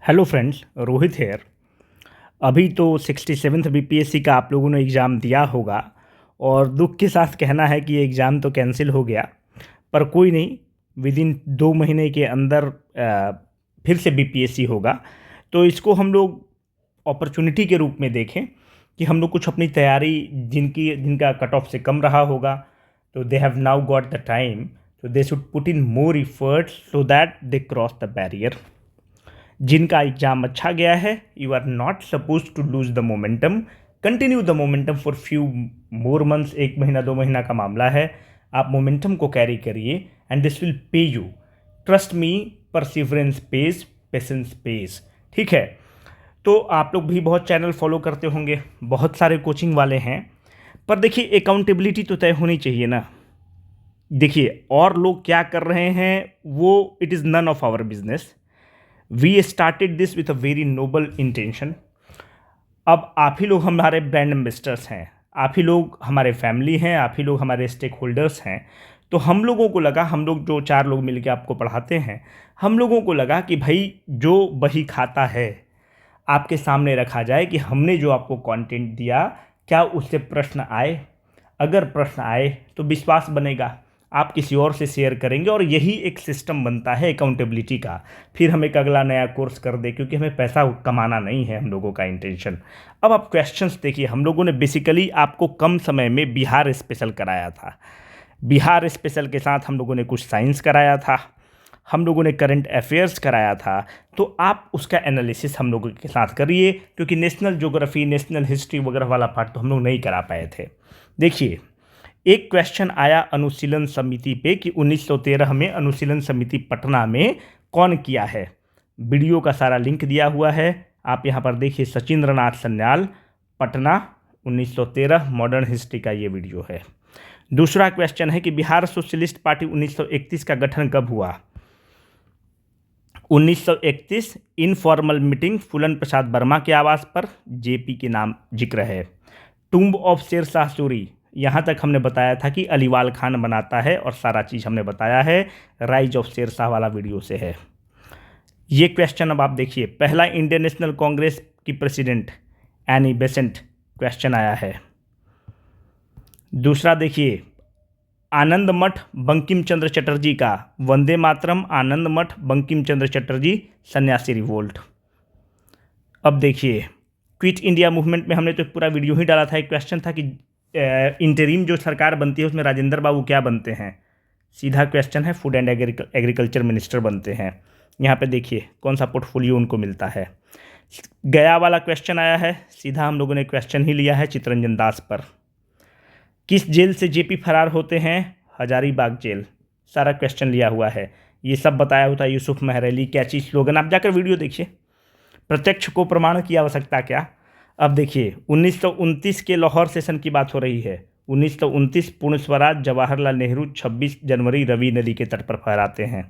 Hello friends, Rohit hair. अभी तो 67th BPSC का आप लोगों ने एग्ज़ाम दिया होगा और दुख के साथ कहना है कि ये एग्ज़ाम तो कैंसिल हो गया। पर कोई नहीं, विद इन 2 महीने के अंदर फिर से बीपीएससी होगा। तो इसको हम लोग अपॉर्चुनिटी के रूप में देखें कि हम लोग कुछ अपनी तैयारी जिनका कट ऑफ से कम रहा होगा, तो they have now got the time, तो they should put in more efforts so that they cross the barrier. जिनका एग्जाम अच्छा गया है, you are not suppose to lose the momentum, continue the momentum for few more months. 1 महीना 2 महीना का मामला है, आप मोमेंटम को कैरी करिए and this will pay you. Trust me, perseverance page, patience page. ठीक है, तो आप लोग भी बहुत चैनल फॉलो करते होंगे, बहुत सारे कोचिंग वाले हैं, पर देखिए अकाउंटेबिलिटी तो तय होनी चाहिए ना। देखिए और लोग क्या कर रहे हैं वो it is none of our business. We started this with a very noble intention. अब आप ही लोग हमारे ब्रांड एम्बेसडर्स हैं, आप ही लोग हमारे फैमिली हैं, आप ही लोग हमारे स्टेक होल्डर्स हैं। तो हम लोगों को लगा, हम लोग जो 4 लोग मिलकर आपको पढ़ाते हैं, हम लोगों को लगा कि भाई जो बही खाता है आपके सामने रखा जाए कि हमने जो आपको कंटेंट दिया, क्या उससे प्रश्न आए। अगर प्रश्न आए तो विश्वास बनेगा, आप किसी और से शेयर करेंगे और यही एक सिस्टम बनता है अकाउंटेबिलिटी का। फिर हम एक अगला नया कोर्स कर दे, क्योंकि हमें पैसा कमाना नहीं है हम लोगों का इंटेंशन। अब आप क्वेश्चंस देखिए, हम लोगों ने बेसिकली आपको कम समय में बिहार स्पेशल कराया था। बिहार स्पेशल के साथ हम लोगों ने कुछ साइंस कराया था, हम लोगों ने करंट अफेयर्स कराया था। तो आप उसका एनालिसिस हम लोगों के साथ करिए, क्योंकि नेशनल ज्योग्राफी, नेशनल हिस्ट्री वगैरह वाला पार्ट तो हम लोग नहीं करा पाए थे। देखिए, एक क्वेश्चन आया अनुशीलन समिति पे कि 1913 में अनुशीलन समिति पटना में कौन किया है। वीडियो का सारा लिंक दिया हुआ है, आप यहाँ पर देखिए। सचिंद्र नाथ सन्याल, पटना, 1913 मॉडर्न हिस्ट्री का ये वीडियो है। दूसरा क्वेश्चन है कि बिहार सोशलिस्ट पार्टी 1931 का गठन कब हुआ। 1931 इनफॉर्मल मीटिंग फूलन प्रसाद वर्मा के आवास पर, जेपी के नाम जिक्र है। टूम्ब ऑफ शेरशाह सूरी, यहाँ तक हमने बताया था कि अलीवाल खान बनाता है और सारा चीज़ हमने बताया है, राइज ऑफ शेरशाह वाला वीडियो से है ये क्वेश्चन। अब आप देखिए, पहला इंडियन नेशनल कांग्रेस की प्रेसिडेंट एनी बेसेंट, क्वेश्चन आया है। दूसरा देखिए, आनंद मठ बंकिम चंद्र चटर्जी का, वंदे मातरम, आनंद मठ, बंकिम चंद्र चटर्जी, सन्यासी रिवोल्ट। अब देखिए, क्विट इंडिया मूवमेंट में हमने तो पूरा वीडियो ही डाला था। एक क्वेश्चन था कि इंटरिम जो सरकार बनती है उसमें राजेंद्र बाबू क्या बनते हैं। सीधा क्वेश्चन है, फूड एंड एग्रीकल्चर मिनिस्टर बनते हैं। यहाँ पे देखिए कौन सा पोर्टफोलियो उनको मिलता है। गया वाला क्वेश्चन आया है, सीधा हम लोगों ने क्वेश्चन ही लिया है चित्तरंजन दास पर। किस जेल से जेपी फरार होते हैं, हजारीबाग जेल, सारा क्वेश्चन लिया हुआ है। ये सब बताया होता है यूसुफ महरली, कैची स्लोगन, आप जाकर वीडियो देखिए। प्रत्यक्ष को प्रमाण की आवश्यकता क्या। अब देखिए, 1929 के लाहौर सेशन की बात हो रही है। 1929 पूर्ण स्वराज, जवाहरलाल नेहरू 26 जनवरी रवि नदी के तट पर फहराते हैं।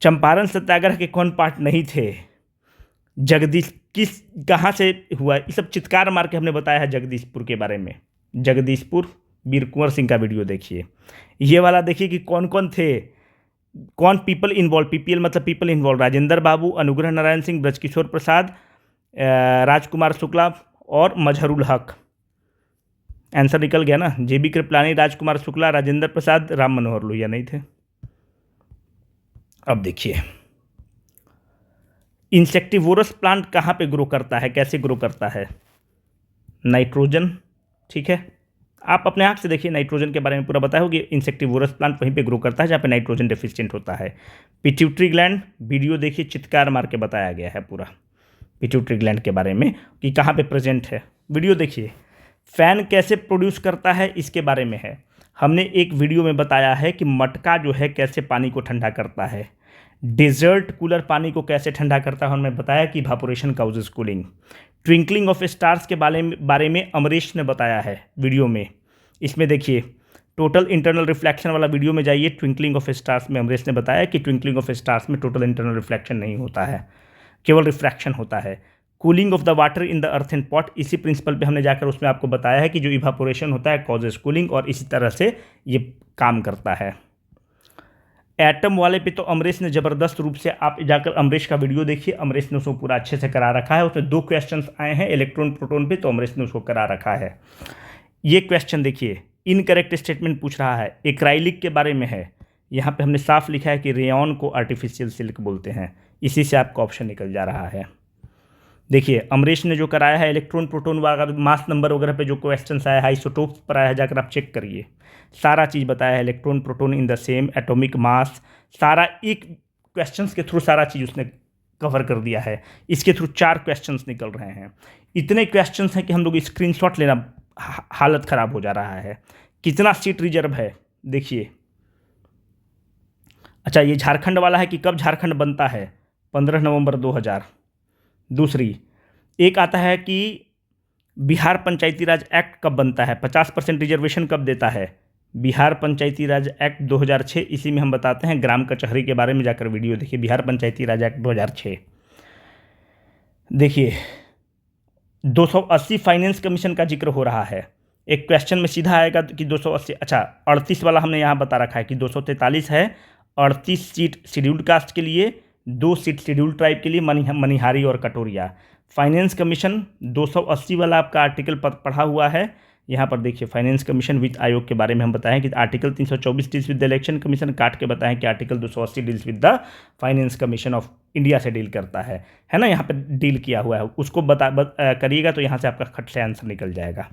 चंपारण सत्याग्रह के कौन पार्ट नहीं थे। जगदीश किस कहाँ से हुआ, ये सब चित्कार मार के हमने बताया है जगदीशपुर के बारे में। जगदीशपुर, वीर कुंवर सिंह का वीडियो देखिए। ये वाला देखिए कि कौन कौन थे, कौन पीपल इन्वॉल्व, पीपीएल मतलब पीपल इन्वॉल्व, राजेंद्र बाबू, अनुग्रह नारायण सिंह, ब्रजकिशोर प्रसाद, राजकुमार शुक्ला और मजहरुल हक। आंसर निकल गया ना, जेबी कृपलानी, राजकुमार शुक्ला, राजेंद्र प्रसाद, राम मनोहर लोहिया नहीं थे। अब देखिए, इंसेक्टिवोरस प्लांट कहाँ पे ग्रो करता है, कैसे ग्रो करता है, नाइट्रोजन। ठीक है, आप अपने आँख से देखिए, नाइट्रोजन के बारे में पूरा बताया होगा। इंसेक्टिवोरस प्लांट वहीं पे ग्रो करता है जहाँ पे नाइट्रोजन डेफिशिएंट होता है। पिट्यूटरी ग्लैंड, वीडियो देखिए, चित्कार मार के बताया गया है पूरा पिट्यूटरी ग्लैंड के बारे में कि कहाँ पे प्रेजेंट है, वीडियो देखिए। फ़ैन कैसे प्रोड्यूस करता है, इसके बारे में है। हमने एक वीडियो में बताया है कि मटका जो है कैसे पानी को ठंडा करता है। डेजर्ट कूलर पानी को कैसे ठंडा करता है, हमने बताया कि evaporation causes cooling. Twinkling of stars के बारे में अमरीश ने बताया है वीडियो में। इसमें देखिए, टोटल इंटरनल रिफ्लेक्शन वाला वीडियो में जाइए। ट्विंकलिंग ऑफ स्टार्स में अमरीश ने बताया कि ट्विंकलिंग ऑफ स्टार्स में टोटल इंटरनल रिफ्लेक्शन नहीं होता है, केवल रिफ्रैक्शन होता है। Cooling of the water in the earthen pot, इसी प्रिंसिपल पे हमने जाकर उसमें आपको बताया है कि जो इवापोरेशन होता है कॉजेस कूलिंग, और इसी तरह से ये काम करता है। एटम वाले पे तो अमरेश ने ज़बरदस्त रूप से, आप जाकर अमरेश का वीडियो देखिए, अमरेश ने उसको पूरा अच्छे से करा रखा है। उसमें 2 क्वेश्चंस आए हैं इलेक्ट्रॉन प्रोटॉन पे, तो अमरेश ने उसको करा रखा है। ये क्वेश्चन देखिए, इनकरेक्ट स्टेटमेंट पूछ रहा है, एक्राइलिक के बारे में है। यहाँ पे हमने साफ लिखा है कि रेयॉन को आर्टिफिशियल सिल्क बोलते हैं, इसी से आपका ऑप्शन निकल जा रहा है। देखिए अमरीश ने जो कराया है इलेक्ट्रॉन प्रोटॉन वगैरह मास नंबर वगैरह पे जो क्वेश्चंस आया है, आइसोटोप्स पर आया है, जाकर आप चेक करिए, सारा चीज़ बताया है। Electron proton in the same atomic mass, सारा एक क्वेश्चंस के थ्रू सारा चीज़ उसने कवर कर दिया है। इसके थ्रू 4 क्वेश्चंस निकल रहे हैं। इतने क्वेश्चंस हैं कि हम लोग स्क्रीनशॉट लेना हालत ख़राब हो जा रहा है। कितना सीट रिजर्व है देखिए। अच्छा, ये झारखंड वाला है कि कब झारखंड बनता है, 15 नवंबर 2000। दूसरी एक आता है कि बिहार पंचायती राज एक्ट कब बनता है, 50% रिजर्वेशन कब देता है, बिहार पंचायती राज एक्ट 2006। इसी में हम बताते हैं ग्राम कचहरी के बारे में, जाकर वीडियो देखिए, बिहार पंचायती राज एक्ट 2006। देखिए 280 फाइनेंस कमीशन का जिक्र हो रहा है। एक क्वेश्चन में सीधा आएगा कि 280, अच्छा 38 वाला हमने यहाँ बता रखा है कि 243 है। 38 सीट शेड्यूल्ड कास्ट के लिए, 2 सीट शेड्यूल्ड ट्राइब के लिए, मनिहारी और कटोरिया। फाइनेंस कमीशन 280 वाला आपका आर्टिकल पढ़ा हुआ है। यहाँ पर देखिए फाइनेंस कमीशन वित्त आयोग के बारे में हम बताएं कि article 324 deals with the election commission, काट के बताएं कि article 280 deals with the finance commission of India से डील करता है ना, यहाँ पे डील किया हुआ है, उसको करिएगा तो यहाँ से आपका खट से आंसर निकल जाएगा।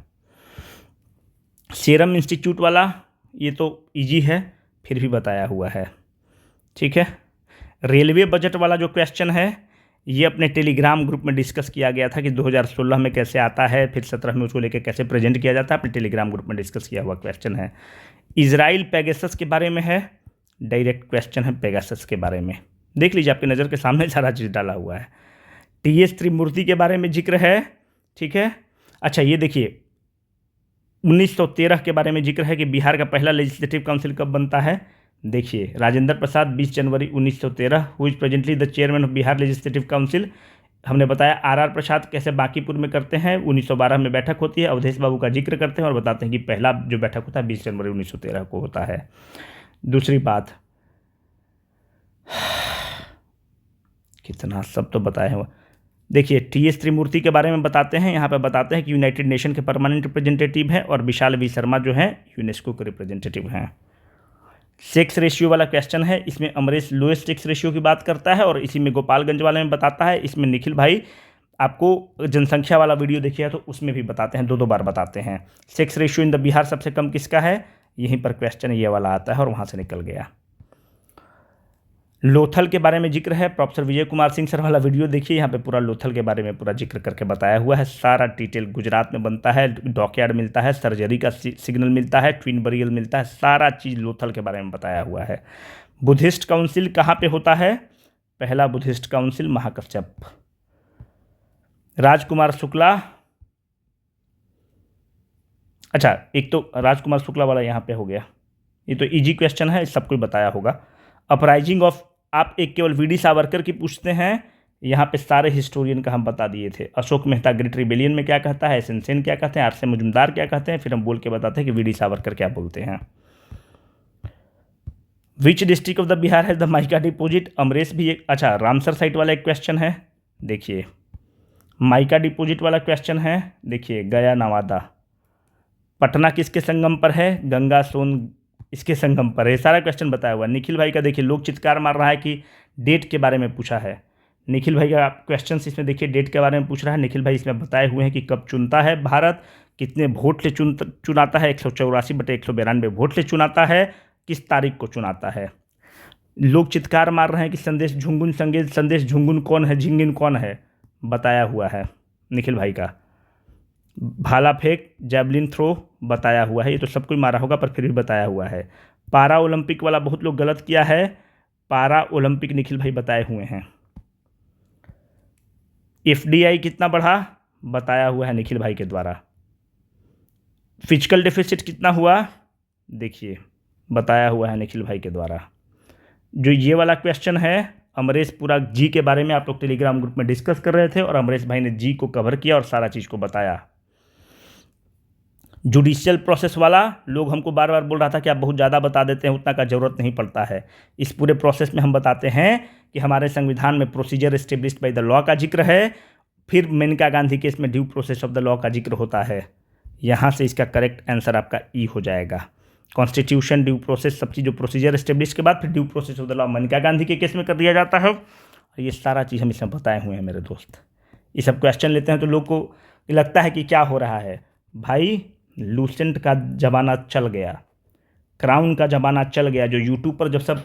सीरम इंस्टीट्यूट वाला ये तो इजी है, फिर भी बताया हुआ है, ठीक है। रेलवे बजट वाला जो क्वेश्चन है, ये अपने टेलीग्राम ग्रुप में डिस्कस किया गया था कि 2016 में कैसे आता है, फिर 17 में उसको लेकर कैसे प्रेजेंट किया जाता है, अपने टेलीग्राम ग्रुप में डिस्कस किया हुआ क्वेश्चन है। इजराइल पेगासस के बारे में है, डायरेक्ट क्वेश्चन है पेगासस के बारे में, देख लीजिए आपकी नज़र के सामने सारा चीज़ डाला हुआ है। TS त्रिमूर्ति के बारे में जिक्र है, ठीक है। अच्छा ये देखिए 1913 के बारे में जिक्र है कि बिहार का पहला लेजिस्लेटिव काउंसिल कब बनता है। देखिए राजेंद्र प्रसाद 20 जनवरी 1913, who is presently the chairman of Bihar legislative council. हमने बताया RR प्रसाद कैसे बांकीपुर में करते हैं, 1912 में बैठक होती है, अवधेश बाबू का जिक्र करते हैं और बताते हैं कि पहला जो बैठक होता है 20 जनवरी 1913 को होता है। दूसरी बात, कितना सब तो बताया हुआ। देखिए TS त्रिमूर्ति के बारे में बताते हैं, यहाँ पे बताते हैं कि यूनाइटेड नेशन के परमानेंट रिप्रेजेंटेटिव हैं और विशाल V शर्मा जो हैं यूनेस्को के रिप्रेजेंटेटिव हैं। सेक्स रेशियो वाला क्वेश्चन है, इसमें अमरीश लोएस्ट सेक्स रेशियो की बात करता है और इसी में गोपालगंज वाले में बताता है। इसमें निखिल भाई आपको जनसंख्या वाला वीडियो देखिए तो उसमें भी बताते हैं, 2 बार बताते हैं। Sex ratio in the Bihar सबसे कम किसका है, यहीं पर क्वेश्चन ये वाला आता है और वहाँ से निकल गया। लोथल के बारे में जिक्र है, प्रोफेसर विजय कुमार सिंह सर वाला वीडियो देखिए, यहाँ पे पूरा लोथल के बारे में पूरा जिक्र करके बताया हुआ है। सारा डिटेल गुजरात में बनता है, डॉकयार्ड मिलता है, सर्जरी का सिग्नल मिलता है, ट्विन बरियल मिलता है, सारा चीज़ लोथल के बारे में बताया हुआ है। बुद्धिस्ट काउंसिल कहाँ पे होता है, पहला बुद्धिस्ट काउंसिल महाकश्यप। राजकुमार शुक्ला, अच्छा एक तो राजकुमार शुक्ला वाला यहाँ पे हो गया, ये तो इजी क्वेश्चन है, सबको बताया होगा। अपराइजिंग ऑफ, आप एक केवल VD सावरकर की पूछते हैं, यहाँ पे सारे हिस्टोरियन का हम बता दिए थे। अशोक मेहता ग्रेट रिबेलियन में क्या कहता है, SN सेन क्या कहते हैं, RC मुजुमदार क्या कहते हैं, फिर हम बोल के बताते हैं कि VD सावरकर क्या बोलते हैं। Which district of the Bihar है द माइका डिपोजिट, अमरेश भी एक, अच्छा रामसर साइट वाला एक क्वेश्चन है, देखिए माइका डिपोजिट वाला क्वेश्चन है, देखिए गया नवादा। पटना किसके संगम पर है, गंगा सोन इसके संगम पर है, सारा क्वेश्चन बताया हुआ। निखिल भाई का देखिए लोग चित्कार मार रहा है कि डेट के बारे में पूछा है, निखिल भाई का क्वेश्चन इसमें देखिए डेट के बारे में पूछ रहा है। निखिल भाई इसमें बताए हुए हैं कि कब चुनता है भारत, कितने वोट से चुनाता है, 184/192 वोट से चुनाता है, किस तारीख को चुनाता है। लोग चित्कार मार रहे हैं कि संदेश झुंगुन कौन है, झिंगिन कौन है, बताया हुआ है निखिल भाई का। भाला फेंक, जैवलिन थ्रो बताया हुआ है, ये तो सब कोई मारा होगा पर फिर भी बताया हुआ है। पारा ओलंपिक वाला बहुत लोग गलत किया है, पारा ओलंपिक निखिल भाई बताए हुए हैं। FDI कितना बढ़ा, बताया हुआ है निखिल भाई के द्वारा। फिजिकल डेफिसिट कितना हुआ, देखिए बताया हुआ है निखिल भाई के द्वारा। जो ये वाला क्वेश्चन है, अमरेश पूरा जी के बारे में आप लोग टेलीग्राम ग्रुप में डिस्कस कर रहे थे और अमरेश भाई ने जी को कवर किया और सारा चीज़ को बताया। जुडिशियल प्रोसेस वाला लोग हमको बार बार बोल रहा था कि आप बहुत ज़्यादा बता देते हैं, उतना का ज़रूरत नहीं पड़ता है। इस पूरे प्रोसेस में हम बताते हैं कि हमारे संविधान में procedure established by the law का जिक्र है, फिर मेनका गांधी केस में due process of the law का जिक्र होता है। यहाँ से इसका करेक्ट आंसर आपका ई हो जाएगा। कॉन्स्टिट्यूशन, ड्यू प्रोसेस, सब चीज़ जो प्रोसीजर एस्टेब्लिश के बाद फिर due process of the law Maneka Gandhi के केस में कर दिया जाता है। और ये सारा चीज़ हम इसमें बताए हुए हैं मेरे दोस्त। ये सब क्वेश्चन लेते हैं तो लोग को लगता है कि क्या हो रहा है। भाई लूसेंट का ज़माना चल गया, क्राउन का ज़माना चल गया। जो यूट्यूब पर जब सब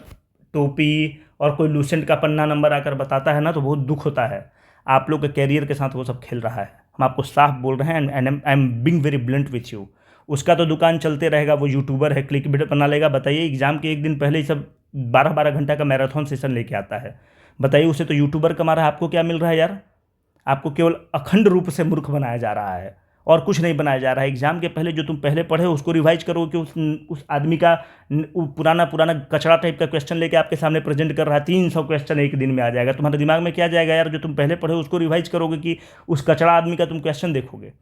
टोपी और कोई लूसेंट का पन्ना नंबर आकर बताता है ना, तो बहुत दुख होता है। आप लोग के कैरियर के साथ वो सब खेल रहा है। हम आपको साफ बोल रहे हैं, and I am being very blunt with you. उसका तो दुकान चलते रहेगा, वो यूट्यूबर है, क्लिक वीडियो बना लेगा। बताइए, एग्जाम के एक दिन पहले ही सब 12-12 घंटा का मैराथन सेशन लेके आता है। बताइए, उसे तो यूट्यूबर कमा रहा है, आपको क्या मिल रहा है यार? आपको केवल अखंड रूप से मूर्ख बनाया जा रहा है और कुछ नहीं बनाया जा रहा है। एग्जाम के पहले जो तुम पहले पढ़े उसको रिवाइज करो कि उस आदमी का पुराना कचरा टाइप का क्वेश्चन लेके आपके सामने प्रेजेंट कर रहा है। 300 क्वेश्चन एक दिन में आ जाएगा। तुम्हारे दिमाग में क्या जाएगा यार? जो तुम पहले पढ़े उसको रिवाइज करोगे कि उस कचरा आदमी का तुम क्वेश्चन देखोगे।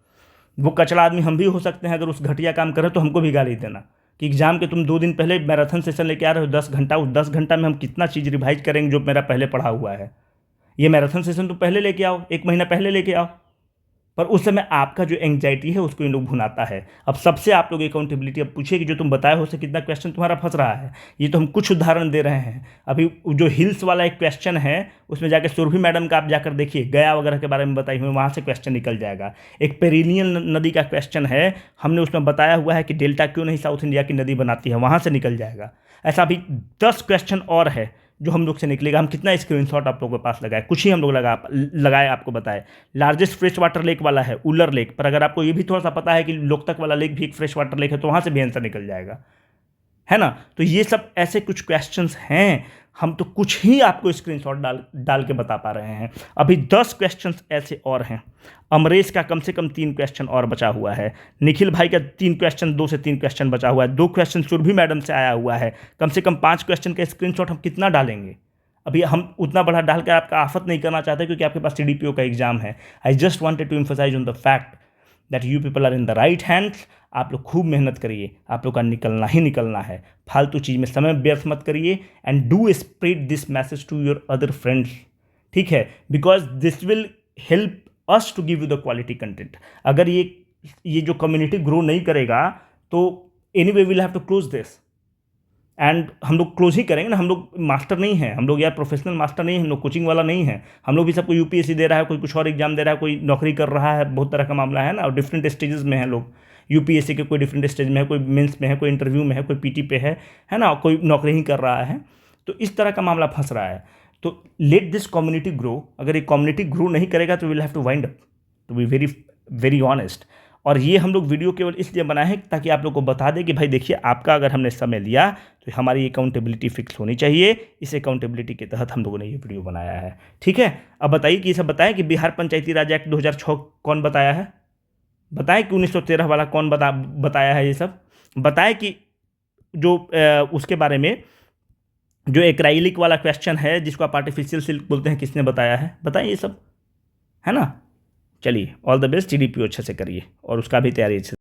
वो कचरा आदमी हम भी हो सकते हैं। अगर उस घटिया काम करे तो हमको भी गाली देना कि एग्जाम के तुम 2 दिन पहले मैराथन सेशन लेके आ रहे हो 10 घंटा। उस 10 घंटा में हम कितना चीज़ रिवाइज करेंगे जो मेरा पहले पढ़ा हुआ है। ये मैराथन सेशन तो पहले लेके आओ, 1 महीना पहले लेके आओ। पर उस समय आपका जो एंग्जाइटी है उसको इन लोग भुनाता है। अब सबसे आप लोग अकाउंटेबिलिटी अब पूछिए कि जो तुम बताए हो उससे कितना क्वेश्चन तुम्हारा फंस रहा है। ये तो हम कुछ उदाहरण दे रहे हैं। अभी जो हिल्स वाला एक क्वेश्चन है उसमें जाके सुरभि मैडम का आप जाकर देखिए, गया वगैरह के बारे में बताई हुई, वहाँ से क्वेश्चन निकल जाएगा। एक पेरिनियन नदी का क्वेश्चन है, हमने उसमें बताया हुआ है कि डेल्टा क्यों नहीं साउथ इंडिया की नदी बनाती है, वहाँ से निकल जाएगा। ऐसा अभी 10 क्वेश्चन और है जो हम लोग से निकलेगा। हम कितना स्क्रीनशॉट आप लोगों के पास लगाए, कुछ ही हम लोग लगाए आपको बताए। लार्जेस्ट फ्रेश वाटर लेक वाला है उलर लेक, पर अगर आपको ये भी थोड़ा सा पता है कि लोकतक वाला लेक भी एक फ्रेश वाटर लेक है तो वहाँ से भी आंसर निकल जाएगा, है ना। तो ये सब ऐसे कुछ क्वेश्चंस हैं, हम तो कुछ ही आपको स्क्रीनशॉट डाल के बता पा रहे हैं। अभी 10 क्वेश्चंस ऐसे और हैं। अमरेश का कम से कम 3 क्वेश्चन और बचा हुआ है। निखिल भाई का 3 क्वेश्चन, 2 से 3 क्वेश्चन बचा हुआ है। 2 क्वेश्चन सुरभि मैडम से आया हुआ है। कम से कम 5 क्वेश्चन का स्क्रीनशॉट हम कितना डालेंगे? अभी हम उतना बड़ा डाल कर आपका आफत नहीं करना चाहते क्योंकि आपके पास CDPO का एग्जाम है। I just wanted to emphasise on the fact that you people are in the right hands. आप लोग खूब मेहनत करिए, आप लोग का निकलना ही निकलना है। फालतू चीज़ में समय व्यर्थ मत करिए and do spread this message to your other friends, ठीक है, because this will help us to give you the quality content. अगर ये जो कम्युनिटी ग्रो नहीं करेगा तो anyway will have to close this, and हम लोग क्लोज ही करेंगे ना। हम लोग मास्टर नहीं हैं, हम लोग यार प्रोफेशनल मास्टर नहीं हैं, हम लोग कोचिंग वाला नहीं है। हम लोग भी सबको UPSC दे रहा है, कोई कुछ और एग्जाम दे रहा है, कोई नौकरी कर रहा है, बहुत तरह का मामला है ना। और डिफरेंट स्टेजेस में हैं लोग। UPSC के कोई डिफरेंट स्टेज में है, कोई मेंस में है, कोई इंटरव्यू में है, कोई PT पे है ना, कोई नौकरी ही कर रहा है। तो इस तरह का मामला फंस रहा है। तो लेट दिस कम्युनिटी ग्रो। अगर ये कम्युनिटी ग्रो नहीं करेगा तो will have to wind up, to be very very honest. और ये हम लोग वीडियो केवल इसलिए बनाए हैं ताकि आप लोग को बता दें कि भाई देखिए, आपका अगर हमने समय लिया तो हमारी अकाउंटेबिलिटी फिक्स होनी चाहिए। इस अकाउंटेबिलिटी के तहत हम लोगों ने ये वीडियो बनाया है, ठीक है। अब बताइए कि ये सब बताएं कि बिहार पंचायती राज एक्ट 2006 कौन बताया है? बताएं कि 1913 वाला कौन बताया है? ये सब बताएं कि जो उसके बारे में जो एक्राइलिक वाला क्वेश्चन है जिसको आप आर्टिफिशियल सिल्क बोलते हैं, किसने बताया है? बताएं ये सब, है ना। चलिए, ऑल द बेस्ट। CDPO अच्छे से करिए और उसका भी तैयारी अच्छे